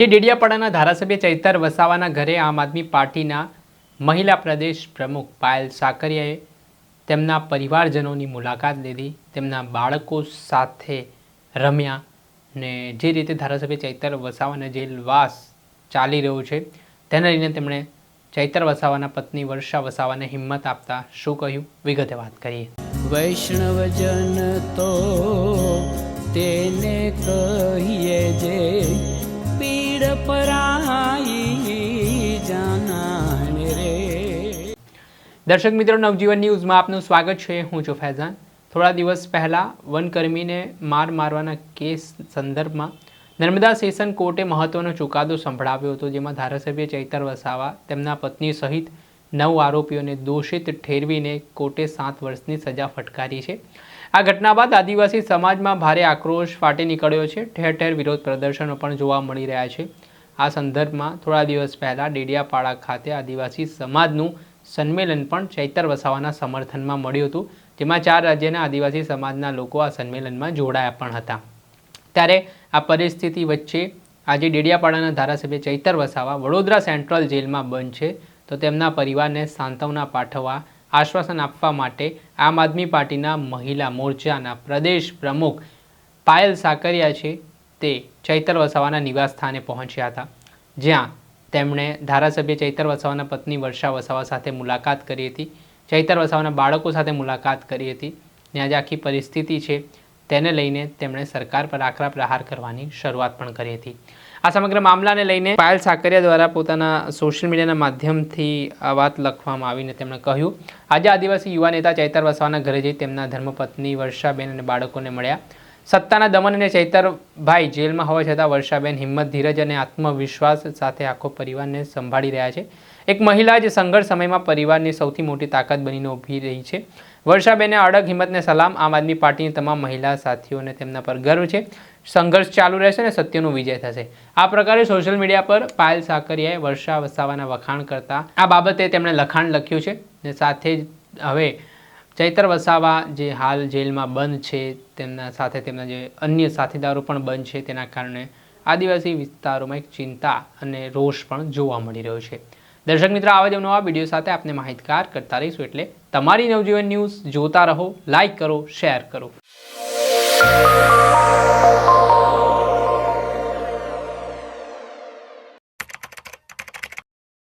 ડેડિયાપાડાના ધારાસભ્ય ચૈતર વસાવાના ઘરે આમ આદમી પાર્ટીના મહિલા પ્રદેશ પ્રમુખ પાયલ સાકરિયાએ તેમના પરિવારજનોની મુલાકાત લીધી, તેમના બાળકો સાથે રમ્યા ને જે રીતે ધારાસભ્ય ચૈતર વસાવાના જેલવાસ ચાલી રહ્યો છે તેને લઈને તેમણે ચૈતર વસાવાના પત્ની વર્ષા વસાવાને હિંમત આપતા શું કહ્યું, વિગતે વાત કરીએ. વૈષ્ણવજન તો તેને કહીએ જે પીડ પરાઈ જાનાને રે. દર્શક મિત્રો, નવજીવન ન્યૂઝમાં આપનું સ્વાગત છે. હું છું ફૈઝાન. થોડા દિવસ પહેલાં વનકર્મીને માર મારવાના કેસ સંદર્ભમાં નર્મદા સેશન કોર્ટે મહત્વનો ચુકાદો સંભળાવ્યો હતો, જેમાં ધારાસભ્ય ચૈતર વસાવા તેમના પત્ની સહિત 9 આરોપીઓને દોષિત ઠેરવીને કોર્ટે 7 વર્ષની સજા ફટકારી છે. આ ઘટના બાદ આદિવાસી સમાજમાં ભારે આક્રોશ ફાટી નીકળ્યો છે. ઠેર ઠેર વિરોધ પ્રદર્શનો પણ જોવા મળી રહ્યા છે. આ સંદર્ભમાં થોડા દિવસ પહેલાં ડેડિયાપાડા ખાતે આદિવાસી સમાજનું સંમેલન પણ ચૈતર વસાવાના સમર્થનમાં મળ્યું હતું, જેમાં 4 રાજ્યના આદિવાસી સમાજના લોકો આ સંમેલનમાં જોડાયા પણ હતા. ત્યારે આ પરિસ્થિતિ વચ્ચે આજે ડેડિયાપાડાના ધારાસભ્ય ચૈતર વસાવા વડોદરા સેન્ટ્રલ જેલમાં બંધ છે, તો તેમના પરિવારને સાંત્વના પાઠવવા, આશ્વાસન આપવા માટે આમ આદમી પાર્ટીના મહિલા મોરચાના પ્રદેશ પ્રમુખ પાયલ સાકરિયા છે તે ચૈતર વસાવાના નિવાસ સ્થાને પહોંચ્યા હતા, જ્યાં તેમણે ધારાસભ્ય ચૈતર વસાવાના પત્ની વર્ષા વસાવા સાથે મુલાકાત કરી હતી, ચૈતર વસાવાના બાળકો સાથે મુલાકાત કરી હતી ને આજે આખી પરિસ્થિતિ છે તેને લઈને તેમણે સરકાર પર આકરા પ્રહાર કરવાની શરૂઆત પણ કરી હતી. આ સમગ્ર મામલાને લઈને પાયલ સાકરિયા દ્વારા પોતાના સોશિયલ મીડિયાના માધ્યમથી આ વાત લખવામાં આવીને તેમણે કહ્યું, આજે આદિવાસી યુવા નેતા ચૈતર વસાવાના ઘરે જઈ તેમના ધર્મપત્ની વર્ષાબેન અને બાળકોને મળ્યા. સત્તાના દમન અને ચૈતરભાઈ જેલમાં હોવા છતાં વર્ષાબેન હિંમત, ધીરજ અને આત્મવિશ્વાસ સાથે આખો પરિવારને સંભાળી રહ્યા છે. એક મહિલા જે સંઘર્ષ સમયમાં પરિવારની સૌથી મોટી તાકાત બનીને ઊભી રહી છે. વર્ષાબેને અડગ હિંમતને સલામ. આમ આદમી પાર્ટીની તમામ મહિલા સાથીઓને તેમના પર ગર્વ છે. સંઘર્ષ ચાલુ રહેશે અને સત્યનો વિજય થશે. આ પ્રકારે સોશિયલ મીડિયા પર પાયલ સાકરિયાએ વર્ષા વસાવાના વખાણ કરતા આ બાબતે તેમણે લખાણ લખ્યું છે ને સાથે જ હવે ચૈતર વસાવા જે હાલ જેલમાં બંધ છે, તેમના સાથે તેમના જે અન્ય સાથીદારો પણ બંધ છે, તેના કારણે આદિવાસી વિસ્તારોમાં એક ચિંતા અને રોષ પણ જોવા મળી રહ્યો છે. દર્શક મિત્રો, આવા જ નવા વિડીયો સાથે આપને માહિતગાર કરતા રહીશું, એટલે તમારી નવજીવન ન્યૂઝ જોતા રહો, લાઇક કરો, શેર કરો.